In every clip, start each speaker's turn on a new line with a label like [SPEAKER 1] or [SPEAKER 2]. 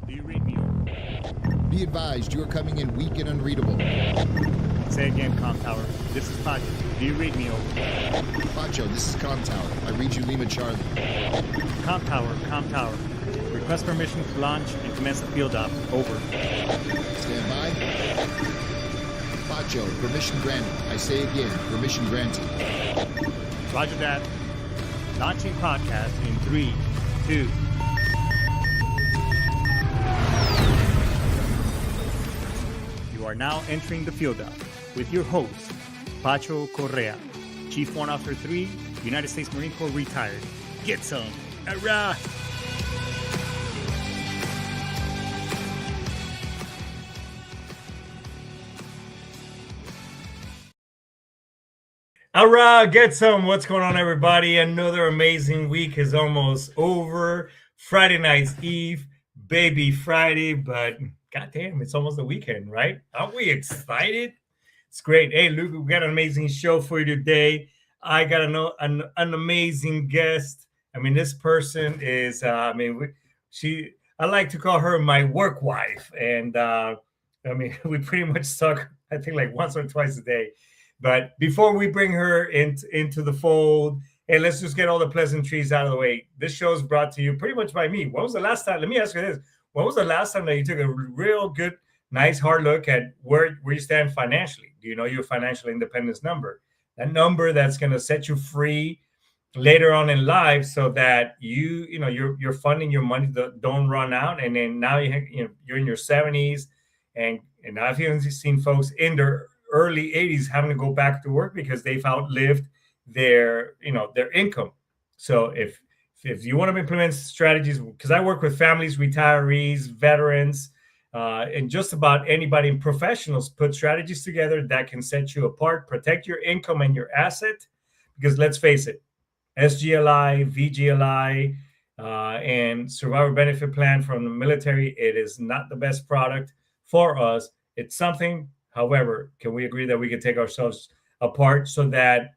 [SPEAKER 1] Do you read me over?
[SPEAKER 2] Be advised, you are coming in weak and unreadable.
[SPEAKER 1] Say again, Com Tower. This is Pacho. Do you read me over?
[SPEAKER 2] Pacho, this is Com Tower. I read you Lima Charlie.
[SPEAKER 1] Com Tower, Com Tower. Request permission to launch and commence the field op. Over.
[SPEAKER 2] Stand by. Pacho, permission granted. I say again, permission granted.
[SPEAKER 1] Roger that. Launching podcast in 3, 2. You are now entering the field op with your host, Pacho Correa, Chief Warrant Officer 3, United States Marine Corps retired. Get some. Hurrah! All right, get some. What's going on, everybody? Another amazing week is almost over. Friday night's Eve, baby Friday, but goddamn, it's almost the weekend, right? Aren't we excited? It's great. Hey, Luke, we got an amazing show for you today. I got an amazing guest. I mean, this person is, I like to call her my work wife. And we pretty much talk, I think, like once or twice a day. But before we bring her into the fold, hey, let's just get all the pleasantries out of the way. This show is brought to you pretty much by me. When was the last time? Let me ask you this. When was the last time that you took a real good, nice, hard look at where you stand financially? Do you know your financial independence number? That number that's going to set you free later on in life so that you're funding your money don't run out. And then now you're in your 70s. And I've even seen folks in their early 80s having to go back to work because they've outlived their income. So if you want to implement strategies, because I work with families, retirees, veterans, and just about anybody, and professionals, put strategies together that can set you apart, protect your income and your asset. Because let's face it, SGLI, VGLI, and survivor benefit plan from the military, it is not the best product for us. It's something. However, can we agree that we can take ourselves apart so that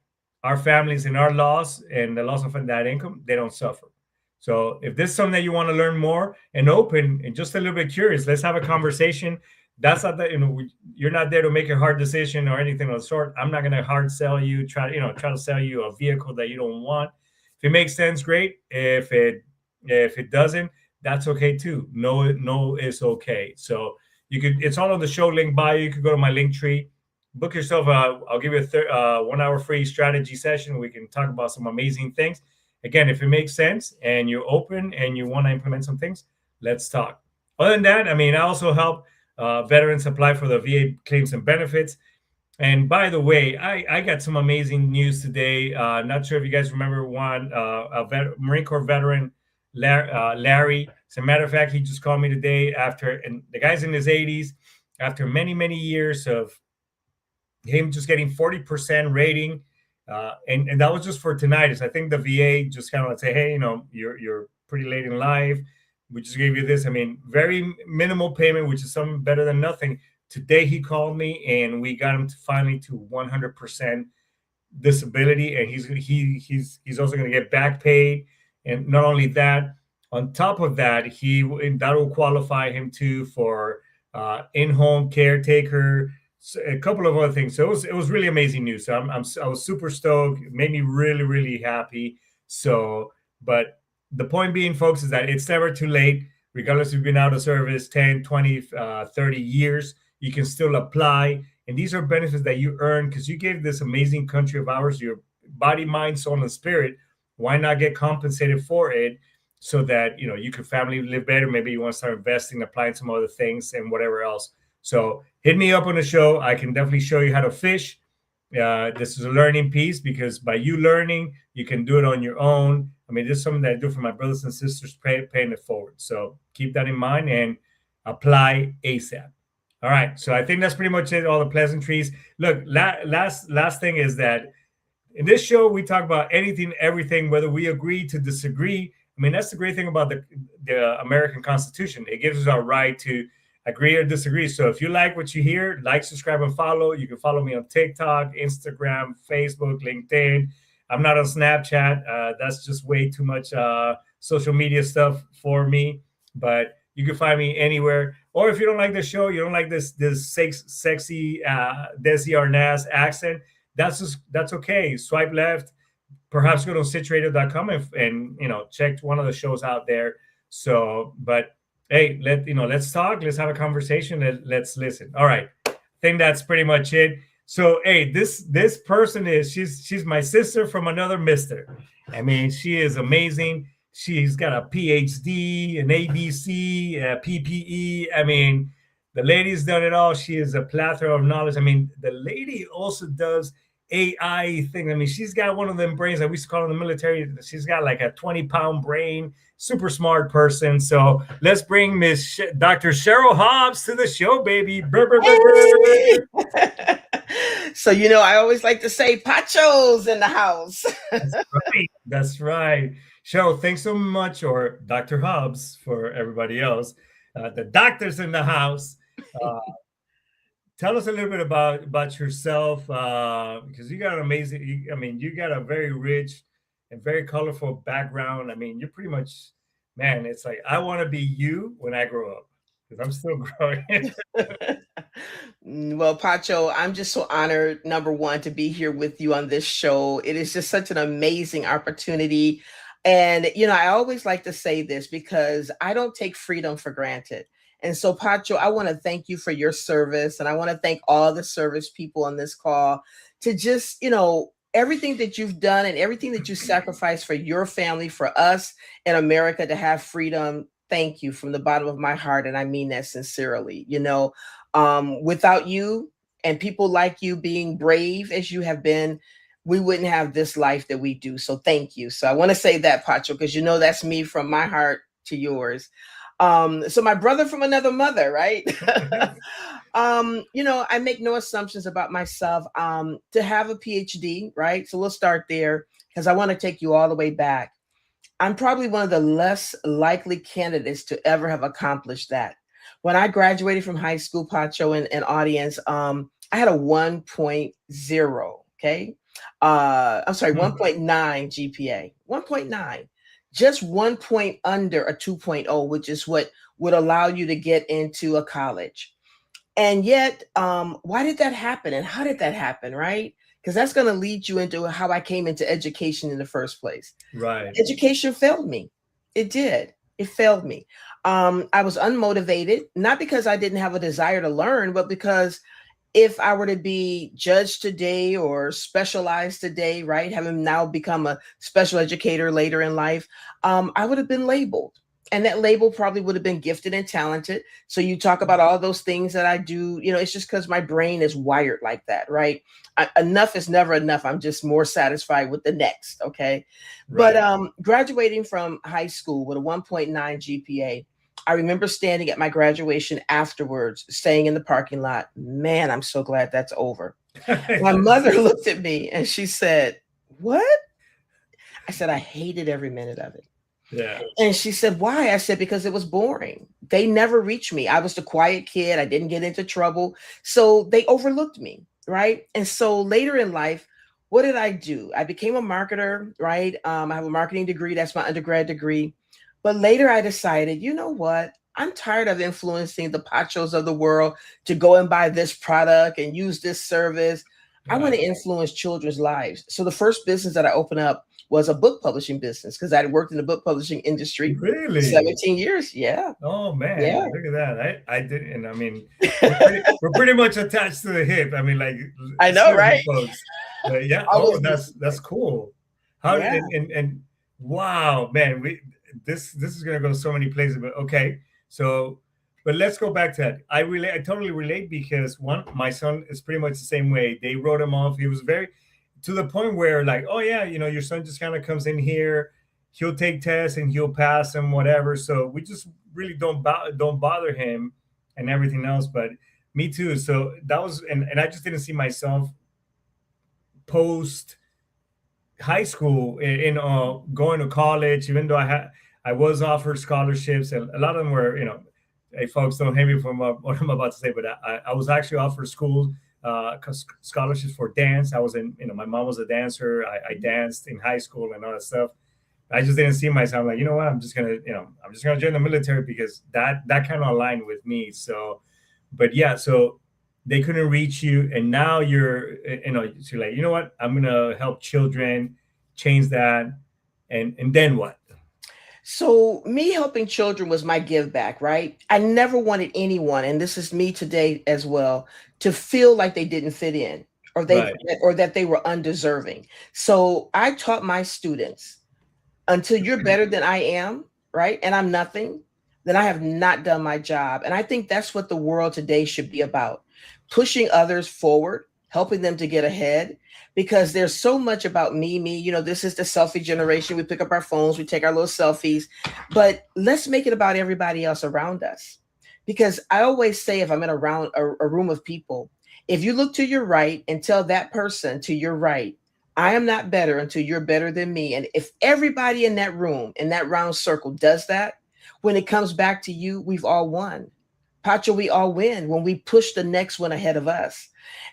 [SPEAKER 1] our families and our loss and the loss of that income, they don't suffer? So if this is something that you want to learn more and open and just a little bit curious, let's have a conversation. That's not that, you're not there to make a hard decision or anything of the sort. I'm not going to hard sell you, try to sell you a vehicle that you don't want. If it makes sense, great. If it doesn't, that's okay too. No, it's okay. So it's all on the show link bio. You could go to my link tree, book yourself. I'll give you a 1 hour free strategy session. We can talk about some amazing things. Again, if it makes sense and you're open and you want to implement some things, let's talk. Other than that, I also help veterans apply for the VA claims and benefits. And by the way, I got some amazing news today. Not sure if you guys remember one, Marine Corps veteran, Larry. As a matter of fact, he just called me today and the guy's in his 80s, after many, many years of him just getting 40% rating. And that was just for tinnitus. I think the VA just kind of like say, hey, you're pretty late in life. We just gave you this. Very minimal payment, which is something better than nothing. Today he called me and we got him finally to 100% disability. And he's also going to get back paid. And not only that, on top of that, that will qualify him too for in-home caretaker, a couple of other things. So it was really amazing news. So I was super stoked. It made me really, really happy. So, but the point being, folks, is that it's never too late. Regardless if you've been out of service 10, 20, 30 years, you can still apply. And these are benefits that you earn because you gave this amazing country of ours your body, mind, soul, and spirit. Why not get compensated for it so that, you can family live better? Maybe you want to start investing, applying some other things and whatever else. So hit me up on the show. I can definitely show you how to fish. This is a learning piece because by you learning, you can do it on your own. This is something that I do for my brothers and sisters, paying it forward. So keep that in mind and apply ASAP. All right. So I think that's pretty much it. All the pleasantries. Look, last thing is that in this show, we talk about anything, everything, whether we agree to disagree. That's the great thing about the American Constitution. It gives us our right to agree or disagree. So if you like what you hear, like, subscribe, and follow. You can follow me on TikTok, Instagram, Facebook, LinkedIn. I'm not on Snapchat. That's just way too much social media stuff for me. But You can find me anywhere. Or if you don't like the show, you don't like this sexy Desi Arnaz accent, that's okay. Swipe left, perhaps go to situated.com and check one of the shows out there. So, but hey, let's talk, let's have a conversation, let's listen. All right. I think that's pretty much it. So hey, this person she's my sister from another mister. I mean, she is amazing. She's got a PhD, an ABC, a PPE. I mean, the lady's done it all. She is a plethora of knowledge. I mean, the lady also does AI thing. I mean, she's got one of them brains that we used to call in the military. She's got like a 20-pound brain, super smart person. So let's bring Miss Dr. Cheryl Hobbs to the show, baby. Brr, brr, brr,
[SPEAKER 3] brr. So, I always like to say Pacho's in the house.
[SPEAKER 1] That's right. That's right. Cheryl, thanks so much, or Dr. Hobbs for everybody else. The doctor's in the house. Tell us a little bit about yourself, because you got an amazing, you got a very rich and very colorful background. I mean, you're pretty much, man, it's like, I want to be you when I grow up, because I'm still growing.
[SPEAKER 3] Well, Pacho, I'm just so honored, number one, to be here with you on this show. It is just such an amazing opportunity. And, I always like to say this because I don't take freedom for granted. And so, Pacho, I want to thank you for your service. And I want to thank all the service people on this call to just, everything that you've done and everything that you sacrificed for your family, for us in America to have freedom. Thank you from the bottom of my heart. And I mean that sincerely. Without you and people like you being brave as you have been, we wouldn't have this life that we do. So thank you. So I want to say that, Pacho, because that's me from my heart to yours. So my brother from another mother, right? I make no assumptions about myself. To have a PhD, right? So we'll start there because I want to take you all the way back. I'm probably one of the less likely candidates to ever have accomplished that. When I graduated from high school, Pacho and audience, I had a 1.0, okay? I'm sorry, 1.9 GPA, 1.9. Just 1 point under a 2.0, which is what would allow you to get into a college. And yet, why did that happen? And how did that happen, right? Because that's going to lead you into how I came into education in the first place.
[SPEAKER 1] Right.
[SPEAKER 3] Education failed me. It did. It failed me. I was unmotivated, not because I didn't have a desire to learn, but because if I were to be judged today or specialized today, right, having now become a special educator later in life, I would have been labeled. And that label probably would have been gifted and talented. So you talk about all those things that I do, it's just because my brain is wired like that, right? Enough is never enough. I'm just more satisfied with the next, okay? Right. But graduating from high school with a 1.9 GPA, I remember standing at my graduation afterwards, staying in the parking lot. Man, I'm so glad that's over. My mother looked at me and she said, "What?" I said, "I hated every minute of it."
[SPEAKER 1] Yeah.
[SPEAKER 3] And she said, "Why?" I said, "Because it was boring. They never reached me. I was the quiet kid. I didn't get into trouble. So they overlooked me, right?" And so later in life, what did I do? I became a marketer, right? I have a marketing degree. That's my undergrad degree. But later I decided, you know what? I'm tired of influencing the Pachos of the world to go and buy this product and use this service. I want to influence children's lives. So the first business that I opened up was a book publishing business because I had worked in the book publishing industry.
[SPEAKER 1] Really?
[SPEAKER 3] 17 years. Yeah.
[SPEAKER 1] Oh man.
[SPEAKER 3] Yeah.
[SPEAKER 1] Look at that. I didn't. I mean, we're pretty much attached to the hip. I mean, like,
[SPEAKER 3] I know, right?
[SPEAKER 1] Folks. Yeah. Oh, that's cool. How did and wow, man, this is gonna go so many places, but okay. So, but let's go back to that. I totally relate because my son is pretty much the same way. They wrote him off. He was very to the point where like, oh yeah, your son just kind of comes in here, he'll take tests and he'll pass them, whatever. So we just really don't bother him and everything else. But me too. So that was, and I just didn't see myself post high school in going to college, even though I was offered scholarships, and a lot of them were, hey folks, don't hate me for what I'm about to say, but I was actually offered scholarships for dance. I was in, my mom was a dancer. I danced in high school and all that stuff. I just didn't see myself like, you know what, I'm just gonna, I'm just gonna join the military because that kind of aligned with me. So, but yeah, so they couldn't reach you, and now so like, you know what, I'm gonna help children, change that, and then what?
[SPEAKER 3] So me helping children was my give back, right? I never wanted anyone, and this is me today as well, to feel like they didn't fit in
[SPEAKER 1] Right.
[SPEAKER 3] or that they were undeserving. So I taught my students, until you're better than I am, right? And I'm nothing, then I have not done my job. And I think that's what the world today should be about: pushing others forward, helping them to get ahead, because there's so much about me, me. This is the selfie generation. We pick up our phones, we take our little selfies, but let's make it about everybody else around us. Because I always say, if I'm in a room of people, if you look to your right and tell that person to your right, I am not better until you're better than me. And if everybody in that room, in that round circle, does that, when it comes back to you, we've all won. Pacho, we all win when we push the next one ahead of us.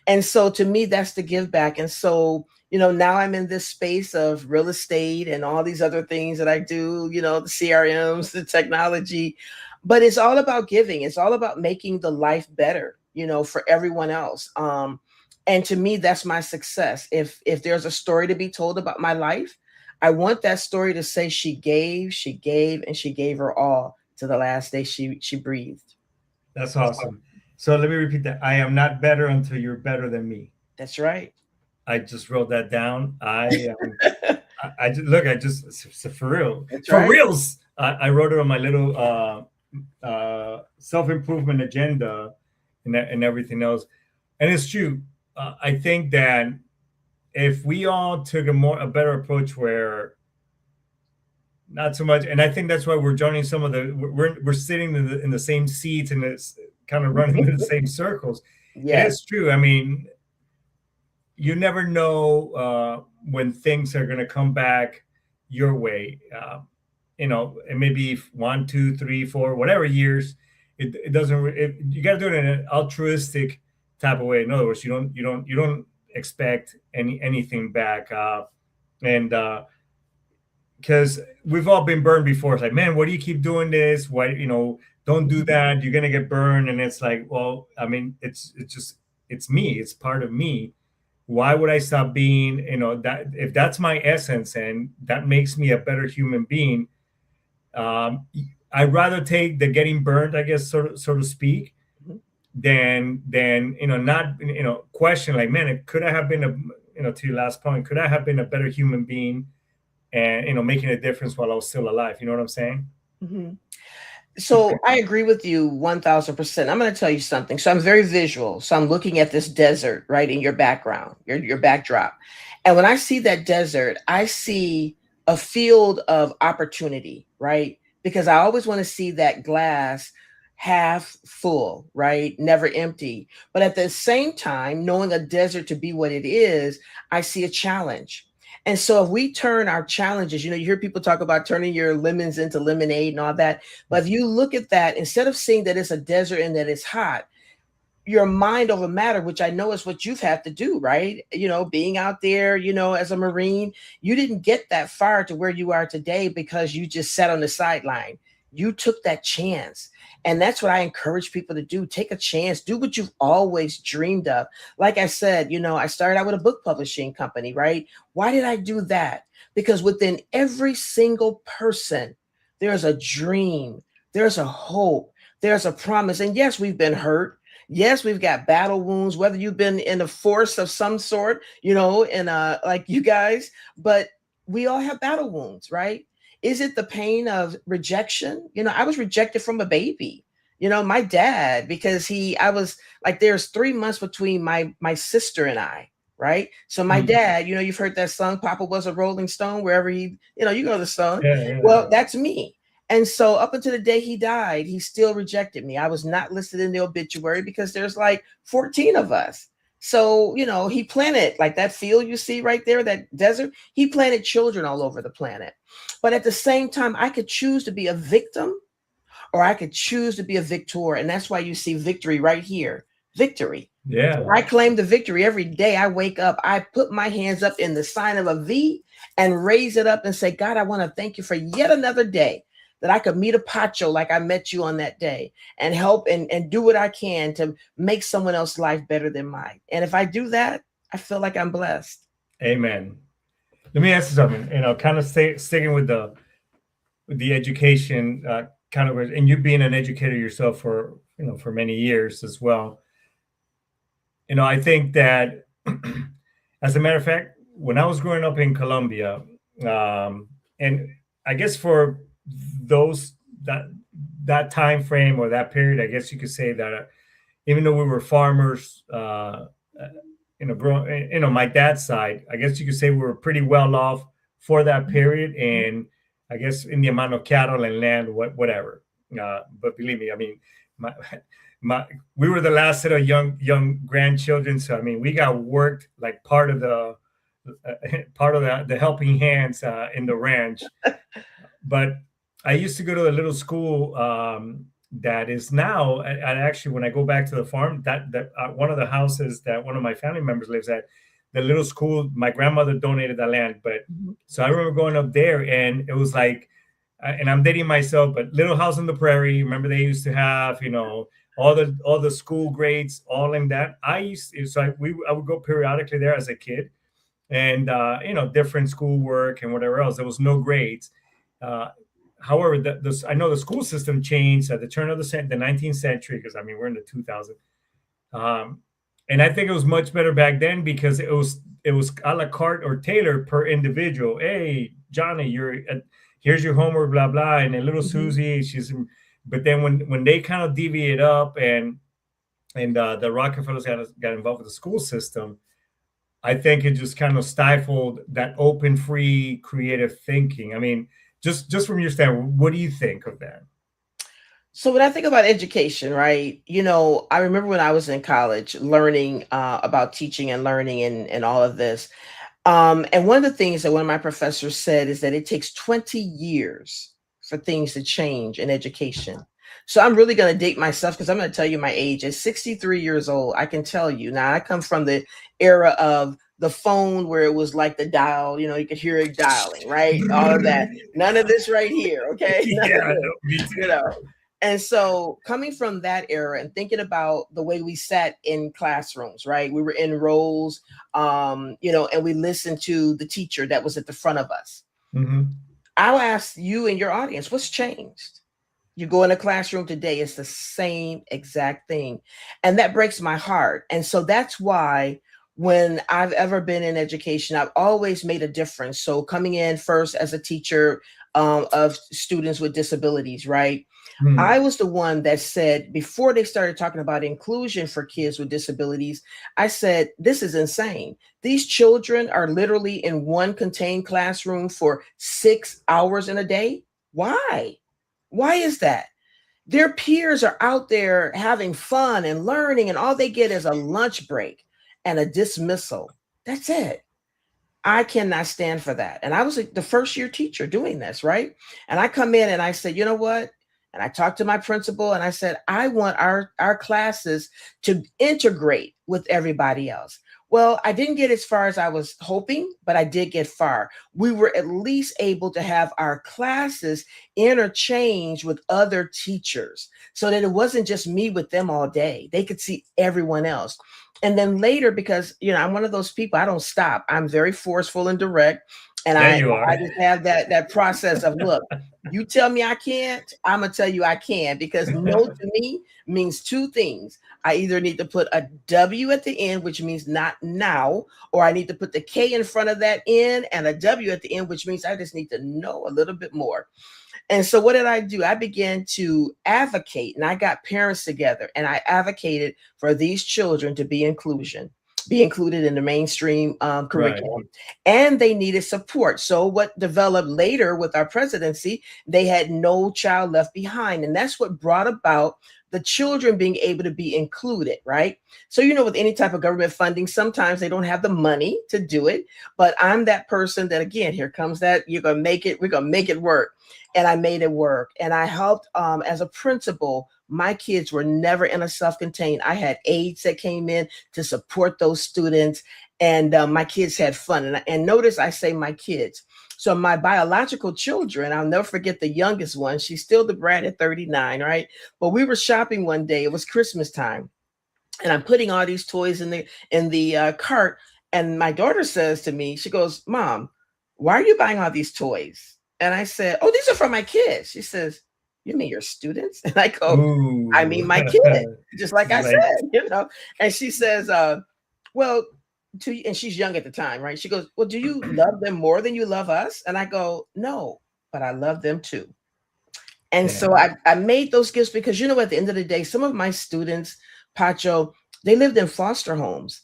[SPEAKER 3] And so to me, that's the give back. And so, now I'm in this space of real estate and all these other things that I do, the CRMs, the technology, but it's all about giving. It's all about making the life better, for everyone else. And to me, that's my success. If there's a story to be told about my life, I want that story to say she gave, and she gave her all to the last day she breathed.
[SPEAKER 1] That's awesome. So let me repeat that. I am not better until you're better than me.
[SPEAKER 3] That's right.
[SPEAKER 1] I just wrote that down. I just look. I just for real,
[SPEAKER 3] That's
[SPEAKER 1] for
[SPEAKER 3] right.
[SPEAKER 1] reals. I wrote it on my little self improvement agenda and everything else. And it's true. I think that if we all took a better approach, where not so much, and I think that's why we're joining some of we're sitting in the same seats, and it's kind of running in the same circles. It
[SPEAKER 3] Yes.
[SPEAKER 1] is true. I mean, you never know when things are going to come back your way. And maybe 1, 2, 3, 4, whatever years. It doesn't. You got to do it in an altruistic type of way. In other words, you don't expect anything back. And because we've all been burned before. It's like, man, why do you keep doing this? Why, don't do that. You're gonna get burned. And it's like, well, I mean, it's me. It's part of me. Why would I stop being, that if that's my essence and that makes me a better human being? Um, I'd rather take the getting burned, I guess, so to speak,
[SPEAKER 3] Mhm.
[SPEAKER 1] than not question like, man, it could I have been to your last point, could I have been a better human being and making a difference while I was still alive? You know what I'm saying?
[SPEAKER 3] Mhm. So I agree with you 1000%. I'm going to tell you something. So I'm very visual. So I'm looking at this desert right in your background, your backdrop. And when I see that desert, I see a field of opportunity, right? Because I always want to see that glass half full, right? Never empty. But at the same time, knowing a desert to be what it is, I see a challenge. And so if we turn our challenges, you hear people talk about turning your lemons into lemonade and all that. But if you look at that, instead of seeing that it's a desert and that it's hot, your mind over matter, which I know is what you've had to do, right? Being out there, as a Marine, you didn't get that far to where you are today because you just sat on the sideline. You took that chance. And that's what I encourage people to do. Take a chance, do what you've always dreamed of. Like I said, I started out with a book publishing company, right? Why did I do that? Because within every single person, there's a dream, there's a hope, there's a promise. And yes, we've been hurt. Yes, we've got battle wounds, whether you've been in a force of some sort, like you guys, but we all have battle wounds, right? Is it the pain of rejection? I was rejected from a baby. My dad, because I was like, there's 3 months between my sister and I, right? So my dad, you've heard that song, Papa was a Rolling Stone, wherever you know the song.
[SPEAKER 1] Yeah.
[SPEAKER 3] Well, that's me. And so up until the day he died, he still rejected me. I was not listed in the obituary because there's like 14 of us. So, he planted like that field you see right there, that desert, he planted children all over the planet. But at the same time, I could choose to be a victim or I could choose to be a victor. And that's why you see victory right here. Victory.
[SPEAKER 1] Yeah.
[SPEAKER 3] I claim the victory every day. I wake up, I put my hands up in the sign of a V and raise it up and say, God, I want to thank you for yet another day that I could meet a Pacho like I met you on that day and help and do what I can to make someone else's life better than mine. And if I do that, I feel like I'm blessed.
[SPEAKER 1] Amen. Let me ask you something. Kind of sticking with the education kind of, and you being an educator yourself for for many years as well. I think that, as a matter of fact, when I was growing up in Colombia, and I guess for those that time frame or that period, I guess you could say that even though we were farmers, my dad's side, I guess you could say we were pretty well off for that period, and I guess in the amount of cattle and land, whatever. But believe me, I mean, we were the last set of young grandchildren, so I mean, we got worked like part of the helping hands in the ranch. But I used to go to a little school that is now, and actually, when I go back to the farm, that one of the houses that one of my family members lives at, the little school, my grandmother donated the land. But so I remember going up there, and it was like, and I'm dating myself, but Little House on the Prairie. Remember, they used to have, all the school grades, all in that. I would go periodically there as a kid, and different schoolwork and whatever else. There was no grades. However, I know the school system changed at the turn of the 19th century, because I mean we're in the 2000s, and I think it was much better back then because it was a la carte or tailored per individual. Hey, Johnny, here's your homework, blah blah, and then little Susie, But then when they kind of deviate up and the Rockefellers got involved with the school system, I think it just kind of stifled that open, free, creative thinking. I mean, just from your standpoint, what do you think of that?
[SPEAKER 3] So when I think about education, right, I remember when I was in college learning about teaching and learning and all of this. And one of the things that one of my professors said is that it takes 20 years for things to change in education. So I'm really going to date myself because I'm going to tell you my age. At 63 years old, I can tell you. Now, I come from the era of the phone where it was like the dial, you could hear it dialing, right? All of that. None of this right here, okay?
[SPEAKER 1] Yeah, me too.
[SPEAKER 3] And so coming from that era and thinking about the way we sat in classrooms, right? We were in rows, and we listened to the teacher that was at the front of us. I'll ask you and your audience, what's changed? You go in a classroom today, it's the same exact thing. And that breaks my heart. And so that's why when I've ever been in education, I've always made a difference. So coming in first as a teacher of students with disabilities, right? I was the one that said, before they started talking about inclusion for kids with disabilities, I said, this is insane. These children are literally in one contained classroom for 6 hours in a day. Why? Why is that? Their peers are out there having fun and learning, and all they get is a lunch break and a dismissal. That's it. I cannot stand for that. And I was the first year teacher doing this, right? And I come in and I said, you know what? And I talked to my principal and I said, I want our classes to integrate with everybody else. Well, I didn't get as far as I was hoping, but I did get far. We were at least able to have our classes interchange with other teachers so that it wasn't just me with them all day. They could see everyone else. And then later, because, I'm one of those people, I don't stop. I'm very forceful and direct. And I just have that process of, look, you tell me I can't, I'm going to tell you I can, because no to me means two things. I either need to put a W at the end, which means not now, or I need to put the K in front of that N and a W at the end, which means I just need to know a little bit more. And so what did I do? I began to advocate, and I got parents together and I advocated for these children to be included in the mainstream curriculum. Right. And they needed support. So what developed later with our presidency, they had No Child Left Behind. And that's what brought about the children being able to be included, right? So, with any type of government funding, sometimes they don't have the money to do it. But I'm that person that, again, here comes that you're going to make it, we're going to make it work. And I made it work. And I helped as a principal. My kids were never in a self-contained. I had aides that came in to support those students. And my kids had fun. And notice I say my kids. So my biological children, I'll never forget the youngest one. She's still the brat at 39, right? But we were shopping one day. It was Christmas time. And I'm putting all these toys in the cart. And my daughter says to me, she goes, Mom, why are you buying all these toys? And I said, oh, these are for my kids. She says, you mean your students? And I go,
[SPEAKER 1] Ooh.
[SPEAKER 3] I mean my kid, just like I said, And she says, well, and she's young at the time, right? She goes, well, do you love them more than you love us? And I go, no, but I love them too. And so I made those gifts because, at the end of the day, some of my students, Pacho, they lived in foster homes.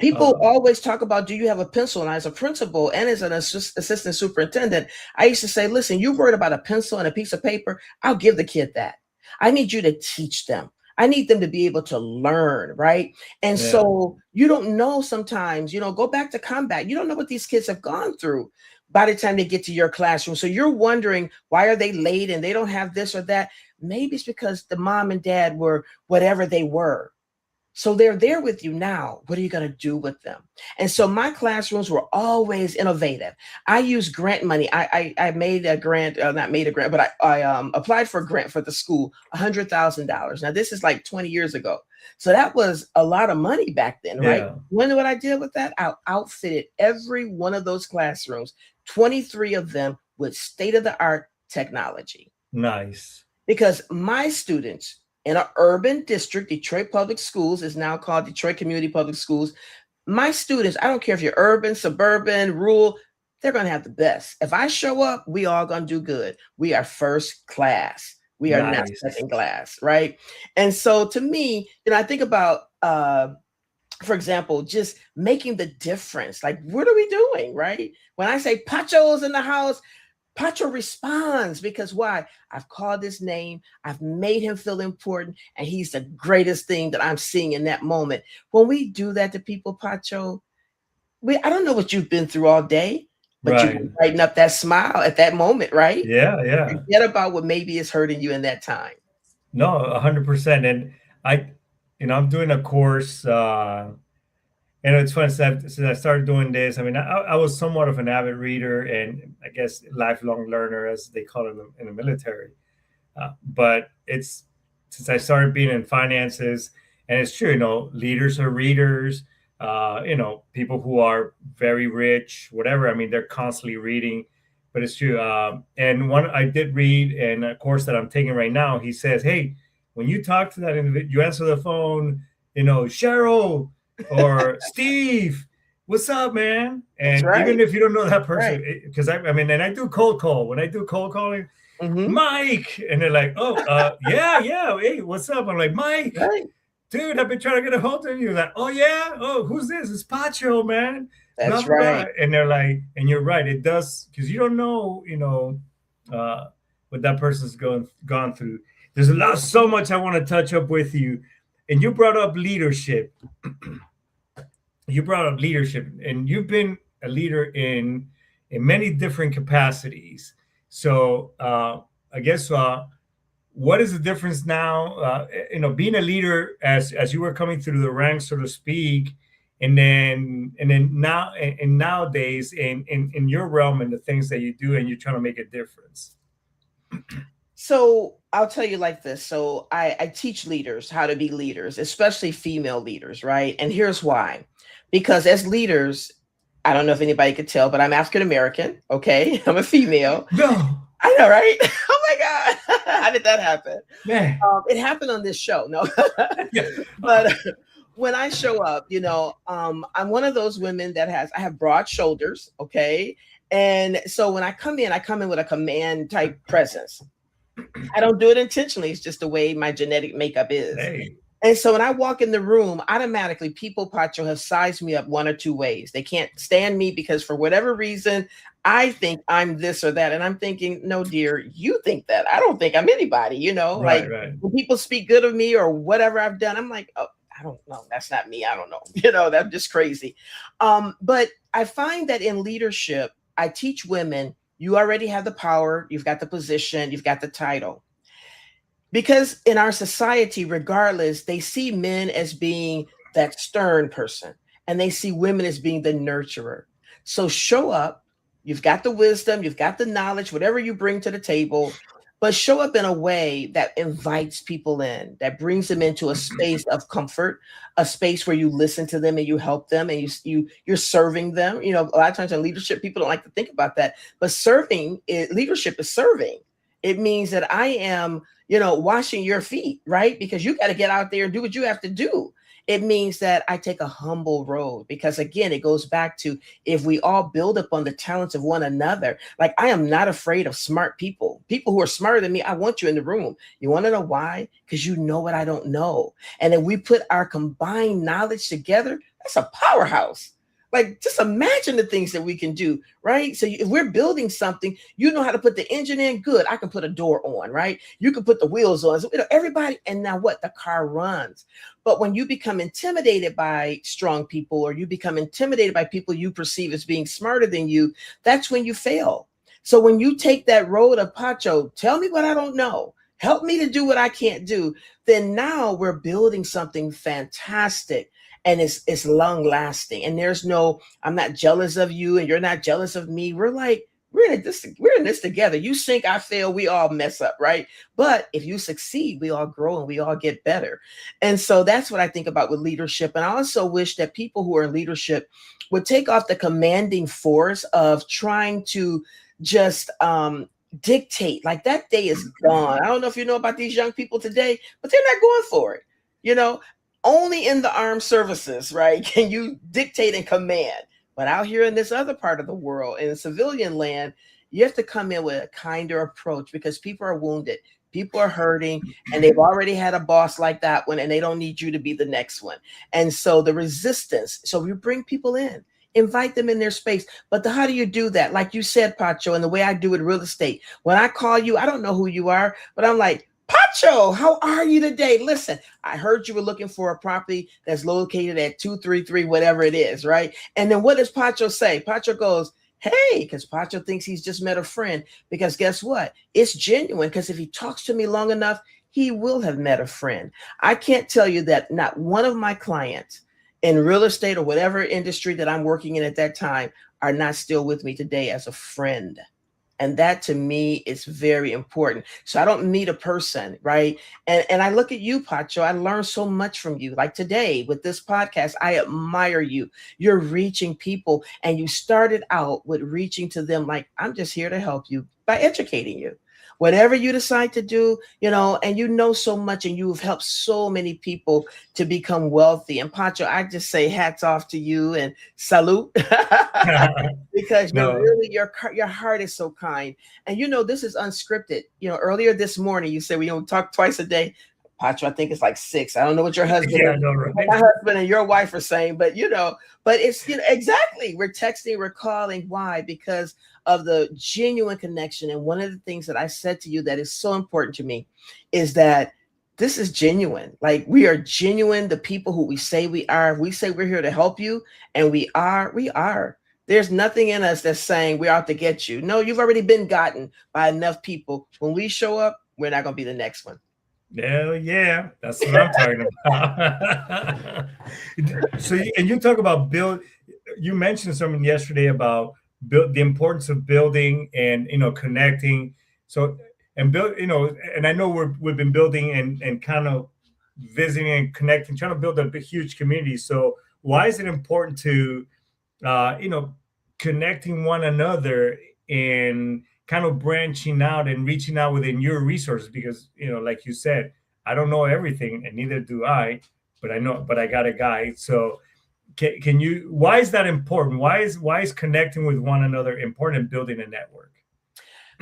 [SPEAKER 3] People always talk about, do you have a pencil? And as a principal and as an assistant superintendent, I used to say, listen, you're worried about a pencil and a piece of paper. I'll give the kid that. I need you to teach them. I need them to be able to learn, right? And so you don't know sometimes, go back to combat. You don't know what these kids have gone through by the time they get to your classroom. So you're wondering, why are they late and they don't have this or that? Maybe it's because the mom and dad were whatever they were. So they're there with you now. What are you going to do with them? And so my classrooms were always innovative. I used grant money. I made a grant, not made a grant, but I applied for a grant for the school, $100,000. Now this is like 20 years ago. So that was a lot of money back then, right? What I did with that, I outfitted every one of those classrooms, 23 of them with state-of-the-art technology.
[SPEAKER 1] Nice.
[SPEAKER 3] Because my students, in an urban district, Detroit Public Schools is now called Detroit Community Public Schools. My students, I don't care if you're urban, suburban, rural, they're going to have the best. If I show up, we all going to do good. We are first class. We are not second class, right? And so to me, I think about, for example, just making the difference. Like, what are we doing, right? When I say Pacho's in the house, Pacho responds because why? I've called his name. I've made him feel important. And he's the greatest thing that I'm seeing in that moment. When we do that to people, Pacho, I don't know what you've been through all day, but you brighten up that smile at that moment, right?
[SPEAKER 1] Yeah.
[SPEAKER 3] Forget about what maybe is hurting you in that time.
[SPEAKER 1] No, 100%. And I'm doing a course, and it's fun since I started doing this. I mean, I was somewhat of an avid reader and I guess lifelong learner, as they call it in the military. But it's since I started being in finances, and it's true, leaders are readers. People who are very rich, whatever. I mean, they're constantly reading. But it's true. And one I did read in a course that I'm taking right now. He says, "Hey, when you talk to that individual, you answer the phone. Cheryl." Or Steve, what's up, man? And even if you don't know that person, because I do cold call. When I do cold calling, Mike, and they're like, oh, yeah, hey, what's up? I'm like, Mike, dude, I've been trying to get a hold of you. Like, oh yeah, who's this? It's Pacho, man.
[SPEAKER 3] That's right.
[SPEAKER 1] And they're like, and you're right, it does, because you don't know, what that person's gone through. There's so much I want to touch up with you. And you brought up leadership. And you've been a leader in many different capacities. So I guess what is the difference now? Being a leader as you were coming through the ranks, so to speak, and then now and nowadays in your realm and the things that you do, and you're trying to make a difference.
[SPEAKER 3] So I'll tell you like this. So I teach leaders how to be leaders, especially female leaders, right? And here's why. Because as leaders, I don't know if anybody could tell, but I'm African-American, okay? I'm a female.
[SPEAKER 1] No.
[SPEAKER 3] I know, right? Oh my God. How did that happen?
[SPEAKER 1] Man.
[SPEAKER 3] It happened on this show. No.
[SPEAKER 1] Yeah.
[SPEAKER 3] But when I show up, I'm one of those women I have broad shoulders, okay? And so when I come in with a command type presence. I don't do it intentionally. It's just the way my genetic makeup is.
[SPEAKER 1] Hey.
[SPEAKER 3] And so when I walk in the room, automatically people, Pacho, have sized me up one or two ways. They can't stand me because for whatever reason, I think I'm this or that. And I'm thinking, no, dear, you think that. I don't think I'm anybody,
[SPEAKER 1] Right,
[SPEAKER 3] like
[SPEAKER 1] right.
[SPEAKER 3] when people speak good of me or whatever I've done, I'm like, oh, I don't know. That's not me. I don't know. That's just crazy. But I find that in leadership, I teach women, you already have the power, you've got the position, you've got the title. Because in our society, regardless, they see men as being that stern person and they see women as being the nurturer. So show up. You've got the wisdom, you've got the knowledge, whatever you bring to the table, but show up in a way that invites people in, that brings them into a space of comfort, a space where you listen to them and you help them and you're serving them. A lot of times in leadership, people don't like to think about that, but leadership is serving. It means that I am washing your feet, right? Because you got to get out there and do what you have to do. It means that I take a humble road because, again, it goes back to if we all build upon the talents of one another. Like, I am not afraid of smart people who are smarter than me. I want you in the room. You want to know why? Because you know what I don't know. And if we put our combined knowledge together, that's a powerhouse. Like, just imagine the things that we can do, right? So if we're building something, you know how to put the engine in, good. I can put a door on, right? You can put the wheels on. So, everybody, and now what? The car runs. But when you become intimidated by strong people, or you become intimidated by people you perceive as being smarter than you, that's when you fail. So when you take that road of Pacho, tell me what I don't know, help me to do what I can't do, then now we're building something fantastic. And it's long lasting. And there's no, I'm not jealous of you and you're not jealous of me. We're in this together. You sink, I fail, we all mess up, right? But if you succeed, we all grow and we all get better. And so that's what I think about with leadership. And I also wish that people who are in leadership would take off the commanding force of trying to just dictate. Like, that day is gone. I don't know if you know about these young people today, but they're not going for it. Only in the armed services, right, can you dictate and command. But out here in this other part of the world, in civilian land, you have to come in with a kinder approach because people are wounded. People are hurting, and they've already had a boss like that one, and they don't need you to be the next one. And so the resistance, so you bring people in, invite them in their space. But how do you do that? Like you said, Pacho, and the way I do it in real estate, when I call you, I don't know who you are, but I'm like, Pacho, how are you today? Listen, I heard you were looking for a property that's located at 233, whatever it is, right? And then what does Pacho say? Pacho goes, hey, because Pacho thinks he's just met a friend. Because guess what? It's genuine, because if he talks to me long enough, he will have met a friend. I can't tell you that not one of my clients in real estate or whatever industry that I'm working in at that time are not still with me today as a friend. And that to me is very important. So I don't meet a person, right? And I look at you, Pacho. I learned so much from you. Like today with this podcast, I admire you. You're reaching people, and you started out with reaching to them like, I'm just here to help you by educating you. Whatever you decide to do, and you know so much, and you've helped so many people to become wealthy. And Pacho, I just say hats off to you and salute. Because
[SPEAKER 1] No.
[SPEAKER 3] your heart is so kind. And this is unscripted. Earlier this morning you said we don't talk twice a day. Pacho, I think it's like 6. I don't know what your husband,
[SPEAKER 1] Yeah, no, right.
[SPEAKER 3] my husband and your wife are saying, but it's exactly. We're texting, we're calling. Why? Because of the genuine connection. And one of the things that I said to you that is so important to me is that this is genuine. Like, we are genuine. The people who we say we are, we say we're here to help you, and we are. There's nothing in us that's saying we're out to get you. No, you've already been gotten by enough people. When we show up, we're not going to be the next one.
[SPEAKER 1] Hell yeah, that's what I'm talking about. So, and you talk about you mentioned something yesterday about the importance of building and connecting. So, and build, and I know we've been building and kind of visiting and connecting, trying to build a huge community. So why is it important to connecting one another and kind of branching out and reaching out within your resources? Because like you said, I don't know everything, and neither do I, but I got a guide. So can you, why is that important? Why is connecting with one another important in building a network?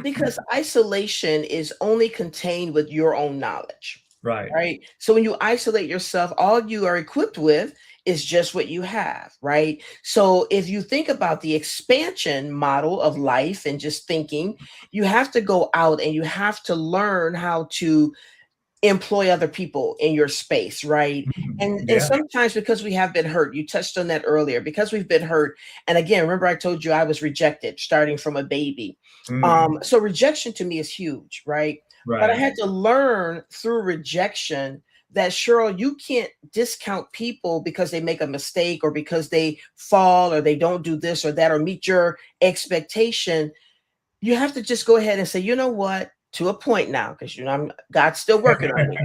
[SPEAKER 3] Because isolation is only contained with your own knowledge.
[SPEAKER 1] Right.
[SPEAKER 3] So when you isolate yourself, all you are equipped with is just what you have, right? So if you think about the expansion model of life and just thinking, you have to go out and you have to learn how to employ other people in your space, right? And
[SPEAKER 1] Yeah.
[SPEAKER 3] sometimes because we have been hurt, you touched on that earlier, because we've been hurt. And again, remember I told you I was rejected starting from a baby. So rejection to me is huge, right? But I
[SPEAKER 1] Right.
[SPEAKER 3] had to learn through rejection that, Cheryl, you can't discount people because they make a mistake or because they fall or they don't do this or that or meet your expectation. You have to just go ahead and say, you know what, to a point now, because God's still working on me.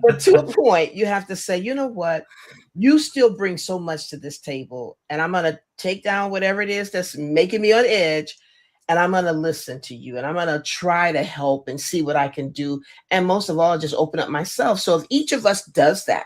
[SPEAKER 3] But to a point, you have to say, you know what, you still bring so much to this table, and I'm gonna take down whatever it is that's making me on edge, and I'm gonna listen to you, and I'm gonna try to help and see what I can do. And most of all, just open up myself. So if each of us does that,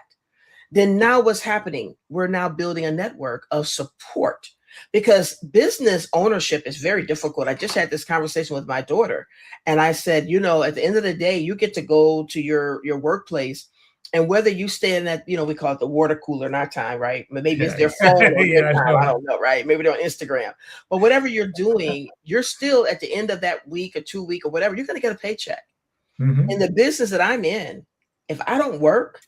[SPEAKER 3] then now what's happening? We're now building a network of support, because business ownership is very difficult. I just had this conversation with my daughter, and I said, at the end of the day, you get to go to your workplace, and whether you stay in that, we call it the water cooler in our time, right? Maybe it's their phone or
[SPEAKER 1] Yeah,
[SPEAKER 3] their
[SPEAKER 1] I
[SPEAKER 3] time.
[SPEAKER 1] know.
[SPEAKER 3] I don't know, right? Maybe they're on Instagram. But whatever you're doing, you're still at the end of that week or 2 week or whatever, you're going to get a paycheck. In the business that I'm in, if I don't work,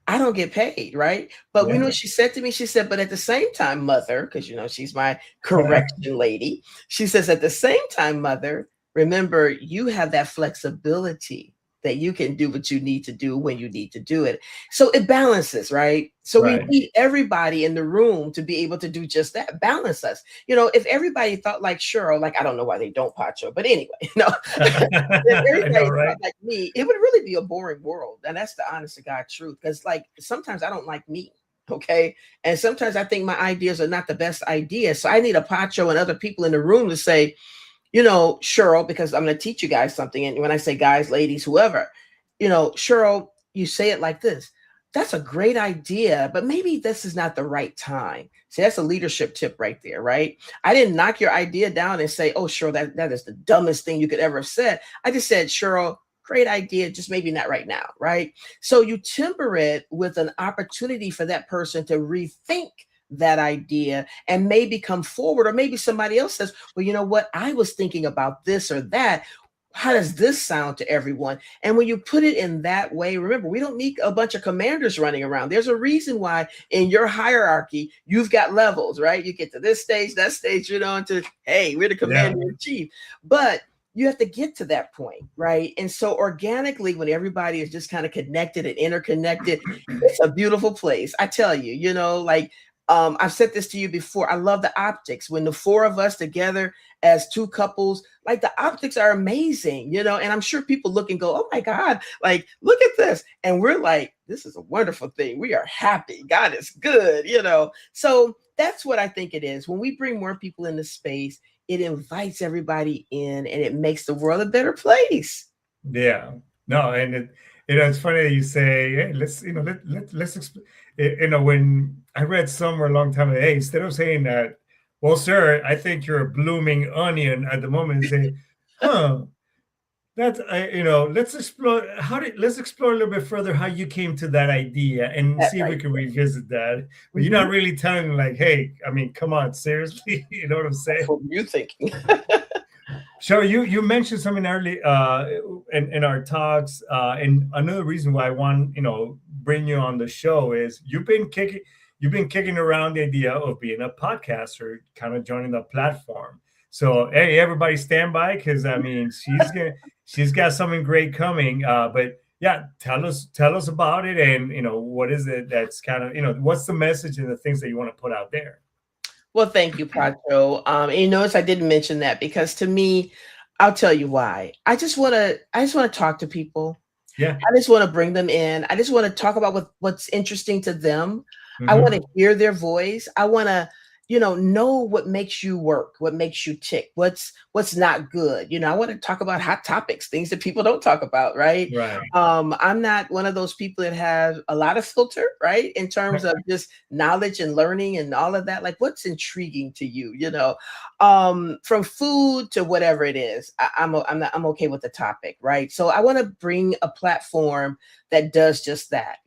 [SPEAKER 3] I don't get paid, right? But we know
[SPEAKER 1] Yeah.
[SPEAKER 3] she said to me, she said, but at the same time, mother, because she's my correction lady. She says, at the same time, mother, remember, you have that flexibility that you can do what you need to do when you need to do it. So it balances, right? So we
[SPEAKER 1] Right.
[SPEAKER 3] need everybody in the room to be able to do just that, balance us. If everybody thought like Cheryl, like, I don't know why they don't, Pacho, but anyway, if
[SPEAKER 1] I know,
[SPEAKER 3] everybody
[SPEAKER 1] right?
[SPEAKER 3] thought like me, it would really be a boring world. And that's the honest to God truth. Because like sometimes I don't like me. Okay. And sometimes I think my ideas are not the best ideas. So I need a Pacho and other people in the room to say, Cheryl, because I'm going to teach you guys something. And when I say guys, ladies, whoever, Cheryl, you say it like this. That's a great idea, but maybe this is not the right time. See, that's a leadership tip right there, right? I didn't knock your idea down and say, oh, Cheryl, that is the dumbest thing you could ever have said. I just said, Cheryl, great idea, just maybe not right now, right? So you temper it with an opportunity for that person to rethink that idea and maybe come forward, or maybe somebody else says, well, you know what, I was thinking about this or that. How does this sound to everyone? And when you put it in that way, remember, we don't need a bunch of commanders running around. There's a reason why in your hierarchy, you've got levels, right? You get to this stage, that stage, into, hey, we're the commander in chief. But you have to get to that point, right? And so organically, when everybody is just kind of connected and interconnected, it's a beautiful place. I tell you, I've said this to you before. I love the optics when the four of us together as two couples, like the optics are amazing, and I'm sure people look and go, oh my God, like, look at this. And we're like, this is a wonderful thing. We are happy. God is good, So that's what I think it is. When we bring more people into space, it invites everybody in and it makes the world a better place.
[SPEAKER 1] Yeah. No, and it's funny that you say, hey, let's when I read somewhere a long time ago, hey, instead of saying that, well, sir, I think you're a blooming onion at the moment, say, that's let's explore a little bit further how you came to that idea and
[SPEAKER 3] That's
[SPEAKER 1] see if we
[SPEAKER 3] right.
[SPEAKER 1] can revisit that. But you're not really telling them like, hey, I mean, come on, seriously, you know what I'm saying?
[SPEAKER 3] What were you thinking?
[SPEAKER 1] So you mentioned something early in our talks, and another reason why I want bring you on the show is you've been kicking around the idea of being a podcaster, kind of joining the platform. So hey, everybody, stand by, because I mean she's got something great coming. But yeah, tell us about it, and what is it that's kind of what's the message and the things that you want to put out there.
[SPEAKER 3] Well, thank you, Pacho. And you notice I didn't mention that because to me, I'll tell you why. I just want to talk to people.
[SPEAKER 1] Yeah.
[SPEAKER 3] I just want to bring them in. I just want to talk about what's interesting to them. I want
[SPEAKER 1] Mhm.
[SPEAKER 3] to hear their voice. I want to, know what makes you work, what makes you tick, what's not good. I want to talk about hot topics, things that people don't talk about, right?
[SPEAKER 1] Right.
[SPEAKER 3] I'm not one of those people that have a lot of filter, right? In terms of just knowledge and learning and all of that. Like, what's intriguing to you, from food to whatever it is. I'm okay with the topic, right? So I want to bring a platform that does just that,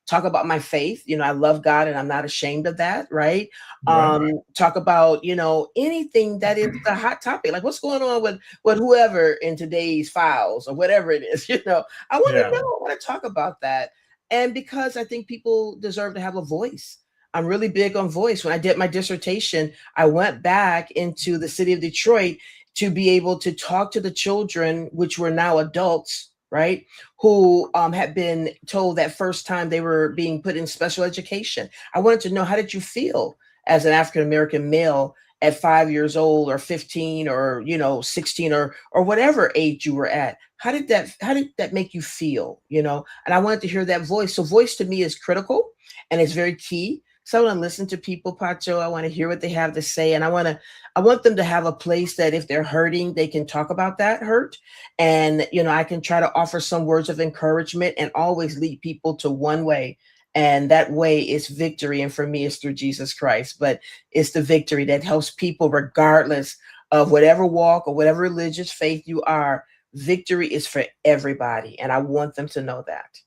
[SPEAKER 3] talk about my faith. I love God and I'm not ashamed of that, right?
[SPEAKER 1] Right.
[SPEAKER 3] Talk about, anything that is the hot topic, like what's going on with whoever in today's files or whatever it is. I want to
[SPEAKER 1] Yeah.
[SPEAKER 3] know, I want to talk about that. And because I think people deserve to have a voice. I'm really big on voice. When I did my dissertation, I went back into the city of Detroit to be able to talk to the children, which were now adults, right, who had been told that first time they were being put in special education. I wanted to know, how did you feel as an African American male at 5 years old or 15 or 16 or whatever age you were at? How did that make you feel? And I wanted to hear that voice. So voice to me is critical and it's very key. So I want to listen to people, Pacho. I want to hear what they have to say. And I want them to have a place that if they're hurting, they can talk about that hurt. And, I can try to offer some words of encouragement and always lead people to one way. And that way is victory. And for me, it's through Jesus Christ. But it's the victory that helps people regardless of whatever walk or whatever religious faith you are. Victory is for everybody. And I want them to know that.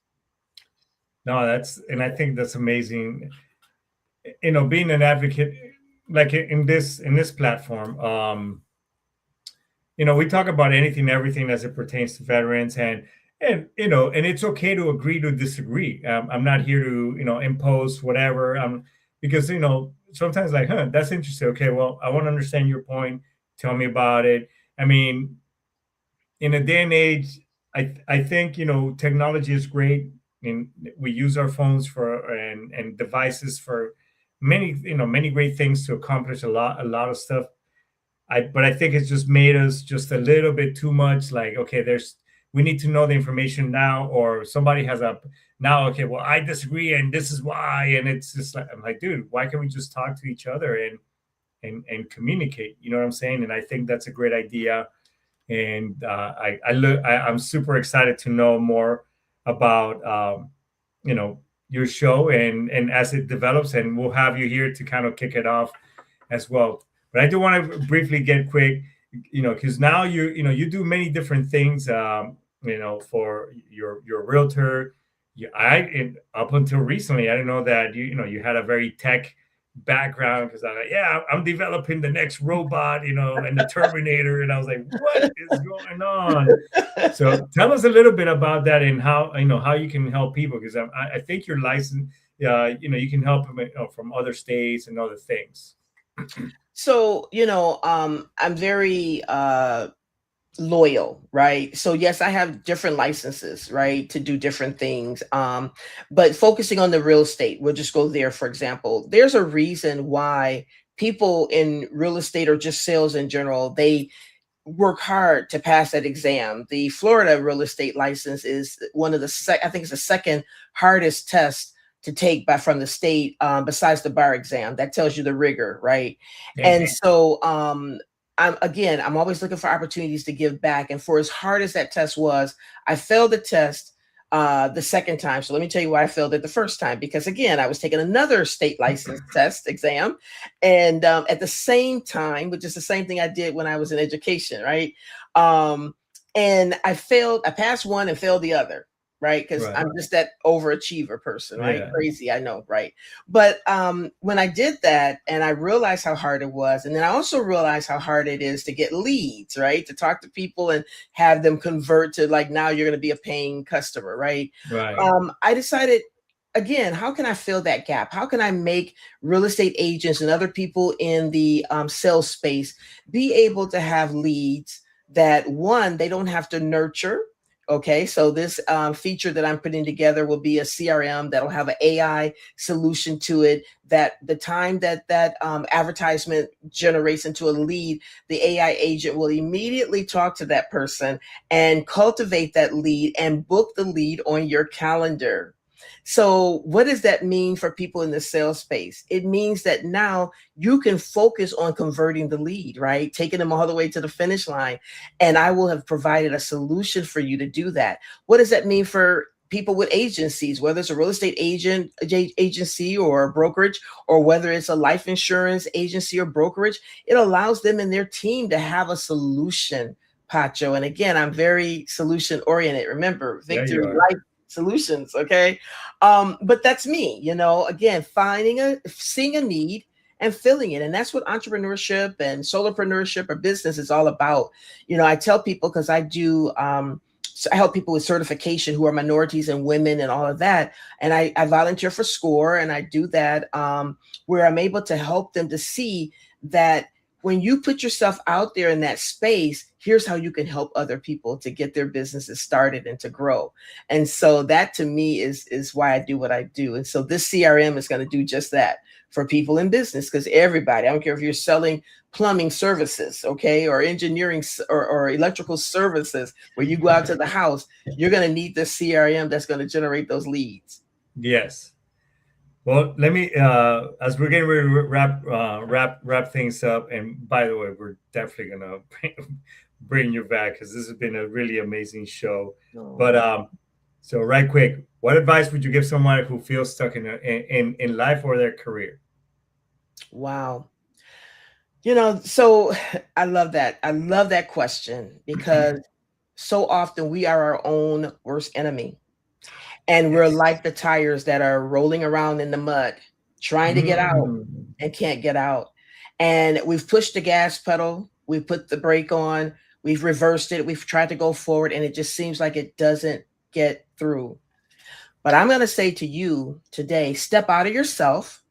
[SPEAKER 1] No, and I think that's amazing. Being an advocate, like in this platform, we talk about anything, everything as it pertains to veterans, and it's okay to agree to disagree. I'm not here to impose whatever. Because sometimes like, that's interesting. Okay, well, I want to understand your point. Tell me about it. I mean, in a day and age, I think technology is great. And we use our phones and devices for many great things to accomplish a lot of stuff. But I think it's just made us just a little bit too much like, okay, we need to know the information now, or somebody has now, okay, well, I disagree and this is why. And it's just like, I'm like, dude, why can't we just talk to each other and communicate? You know what I'm saying? And I think that's a great idea. And I'm super excited to know more about your show and as it develops, and we'll have you here to kind of kick it off as well. But I do want to briefly get quick, because now you do many different things, for your realtor. Up until recently, I didn't know that you had a very tech background, because I'm developing the next robot, and the Terminator, and I was like, what is going on? So tell us a little bit about that and how you can help people, because I think you're licensed. You can help them from other states and other things.
[SPEAKER 3] So I'm very loyal, right? So yes, I have different licenses, right, to do different things. But focusing on the real estate, we'll just go there. For example, there's a reason why people in real estate or just sales in general, they work hard to pass that exam. The Florida real estate license is one of I think it's the second hardest test to take from the state, besides the bar exam. That tells you the rigor, right?
[SPEAKER 1] Yeah.
[SPEAKER 3] And so I'm always looking for opportunities to give back. And for as hard as that test was, I failed the test the second time. So let me tell you why I failed it the first time. Because again, I was taking another state license test exam. And at the same time, which is the same thing I did when I was in education, right? And I passed one and failed the other. Right. Because I'm just that overachiever person. Right. Yeah. Crazy. I know. Right. But when I did that and I realized how hard it was, and then I also realized how hard it is to get leads, right, to talk to people and have them convert to like, now you're going to be a paying customer. Right. I decided, again, how can I fill that gap? How can I make real estate agents and other people in the sales space be able to have leads that, one, they don't have to nurture. Okay, so this feature that I'm putting together will be a CRM that'll have an AI solution to it, that the time that advertisement generates into a lead, the AI agent will immediately talk to that person and cultivate that lead and book the lead on your calendar. So what does that mean for people in the sales space? It means that now you can focus on converting the lead, right? Taking them all the way to the finish line. And I will have provided a solution for you to do that. What does that mean for people with agencies, whether it's a real estate agency or a brokerage, or whether it's a life insurance agency or brokerage? It allows them and their team to have a solution, Pacho. And again, I'm very solution oriented. Remember, victory, solutions. Okay. But that's me, again, seeing a need and filling it. And that's what entrepreneurship and solopreneurship or business is all about. I tell people, because I do, so I help people with certification who are minorities and women and all of that. And I volunteer for SCORE, and I do that where I'm able to help them to see that when you put yourself out there in that space, here's how you can help other people to get their businesses started and to grow. And so that to me is why I do what I do. And so this CRM is going to do just that for people in business, because everybody, I don't care if you're selling plumbing services, okay, or engineering or electrical services, where you go out to the house, you're going to need this CRM that's going to generate those leads.
[SPEAKER 1] Yes. Well, let me, as we're getting ready to wrap things up. And by the way, we're definitely gonna bring you back, because this has been a really amazing show.
[SPEAKER 3] Oh.
[SPEAKER 1] But so right quick, what advice would you give someone who feels stuck in life or their career?
[SPEAKER 3] Wow. So I love that. I love that question, because so often we are our own worst enemy. And we're like the tires that are rolling around in the mud, trying to get out and can't get out. And we've pushed the gas pedal, we've put the brake on, we've reversed it, we've tried to go forward, and it just seems like it doesn't get through. But I'm going to say to you today, step out of yourself,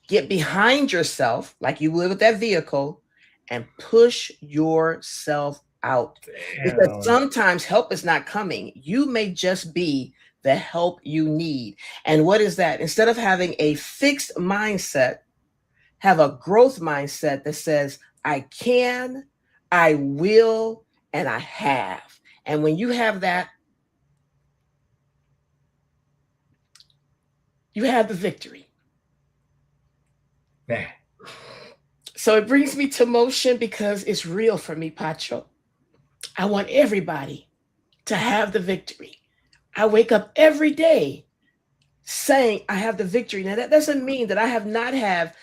[SPEAKER 3] get behind yourself like you would with that vehicle, and push yourself out.
[SPEAKER 1] Damn.
[SPEAKER 3] Because sometimes help is not coming. You may just be the help you need. And what is that? Instead of having a fixed mindset, have a growth mindset that says, I can, I will, and I have. And when you have that, you have the victory.
[SPEAKER 1] Man.
[SPEAKER 3] So it brings me to motion, because it's real for me, Pacho. I want everybody to have the victory. I wake up every day saying I have the victory. Now, that doesn't mean that I have not had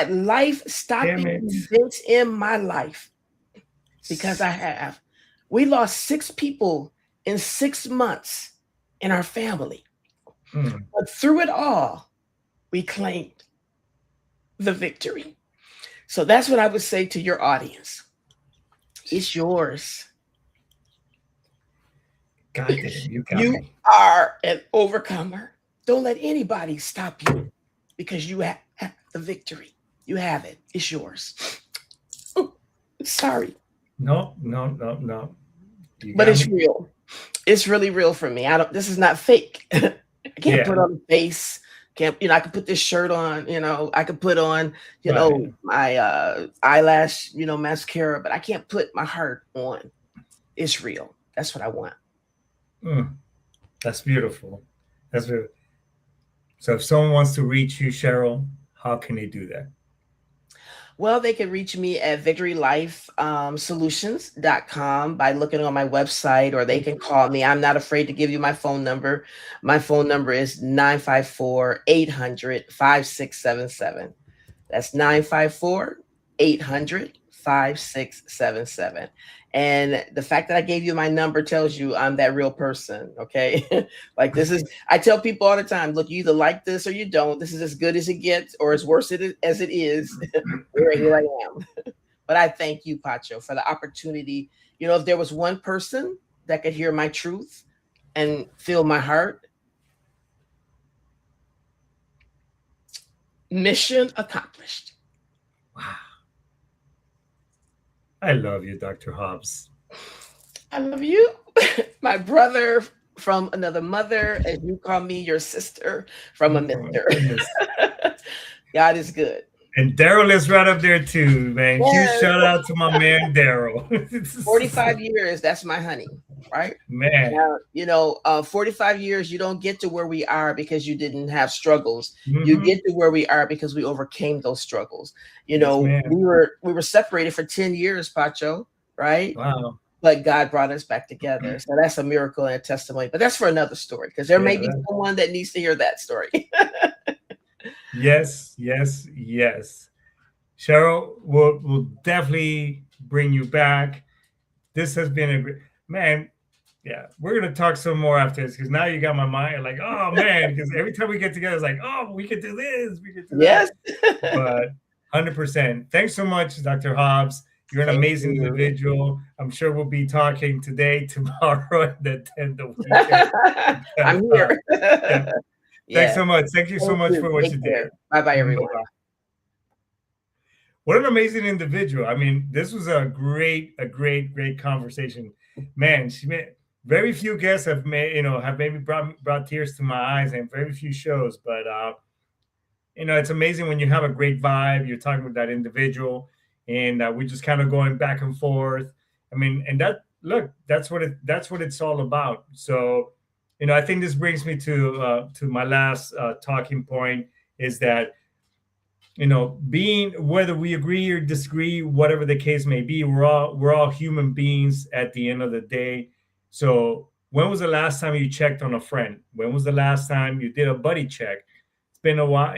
[SPEAKER 3] life-stopping events in my life, because I have. We lost 6 people in 6 months in our family. But through it all, we claimed the victory. So that's what I would say to your audience. It's yours.
[SPEAKER 1] God damn, you got me.
[SPEAKER 3] Are an overcomer. Don't let anybody stop you, because you have the victory. You have it. It's yours. Sorry.
[SPEAKER 1] No.
[SPEAKER 3] But it's real. It's really real for me. This is not fake. I can't put on a face. I could put this shirt on, I could put on, my eyelash, mascara, but I can't put my heart on. It's real. That's what I want.
[SPEAKER 1] That's beautiful. That's beautiful. So if someone wants to reach you, Cheryl, how can they do that?
[SPEAKER 3] Well, they can reach me at victorylifesolutions.com by looking on my website, or they can call me. I'm not afraid to give you my phone number. My phone number is 954-800-5677. That's 954-800-5677. And the fact that I gave you my number tells you I'm that real person. Okay. Like I tell people all the time, look, you either like this or you don't. This is as good as it gets, or as worse as it is. Here I am. But I thank you, Pacho, for the opportunity. If there was one person that could hear my truth and feel my heart, mission accomplished.
[SPEAKER 1] Wow. I love you, Dr. Hobbs.
[SPEAKER 3] I love you. My brother from another mother, and you call me your sister from a mister. God is good.
[SPEAKER 1] And Daryl is right up there too, man. Yes. Huge shout out to my man, Daryl.
[SPEAKER 3] 45 years, that's my honey, right?
[SPEAKER 1] Man.
[SPEAKER 3] Now, 45 years, you don't get to where we are because you didn't have struggles. You get to where we are because we overcame those struggles. We were separated for 10 years, Pacho, right?
[SPEAKER 1] Wow.
[SPEAKER 3] But God brought us back together. So that's a miracle and a testimony. But that's for another story, because there may be someone that needs to hear that story.
[SPEAKER 1] Yes. Cheryl, we'll definitely bring you back. This has been a great, man. Yeah, we're gonna talk some more after this because now you got my mind like, oh man, because every time we get together, it's like, oh, we could do this, we could do
[SPEAKER 3] Yes.
[SPEAKER 1] that. But 100%. Thanks so much, Dr. Hobbs. You're an
[SPEAKER 3] Thank
[SPEAKER 1] amazing
[SPEAKER 3] you.
[SPEAKER 1] individual. I'm sure we'll be talking today, tomorrow, and then the weekend.
[SPEAKER 3] I'm here.
[SPEAKER 1] Yeah. Thanks so much. Thank you so much for what
[SPEAKER 3] Take
[SPEAKER 1] you
[SPEAKER 3] care.
[SPEAKER 1] did.
[SPEAKER 3] Bye-bye, everyone.
[SPEAKER 1] Bye-bye. What an amazing individual. I mean, this was a great conversation. Man, she made very few guests have maybe brought tears to my eyes, and very few shows. But it's amazing when you have a great vibe. You're talking with that individual, and we're just kind of going back and forth. I mean, and that's what it's all about. So, I think this brings me to my last talking point is that being, whether we agree or disagree, whatever the case may be, we're all human beings at the end of the day. So when was the last time you checked on a friend? When was the last time you did a buddy check? It's been a while.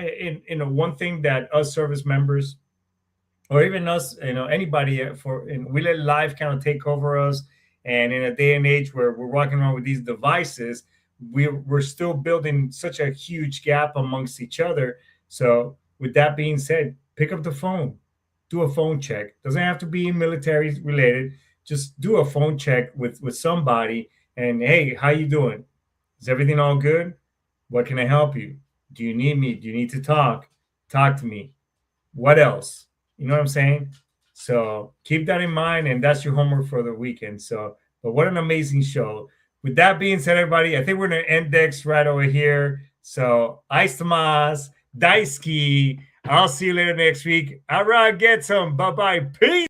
[SPEAKER 1] One thing that us service members, or even us, anybody, we let life kind of take over us. And in a day and age where we're walking around with these devices, we're still building such a huge gap amongst each other. So with that being said, pick up the phone, do a phone check. Doesn't have to be military related. Just do a phone check with somebody. And hey, how you doing? Is everything all good? What can I help you? Do you need me? Do you need to talk? Talk to me. What else? You know what I'm saying? So keep that in mind, and that's your homework for the weekend. So, but what an amazing show. With that being said, everybody, I think we're going to index right over here. So, Ice Tomas, Daisuke. I'll see you later next week. All right, get some. Bye-bye. Peace.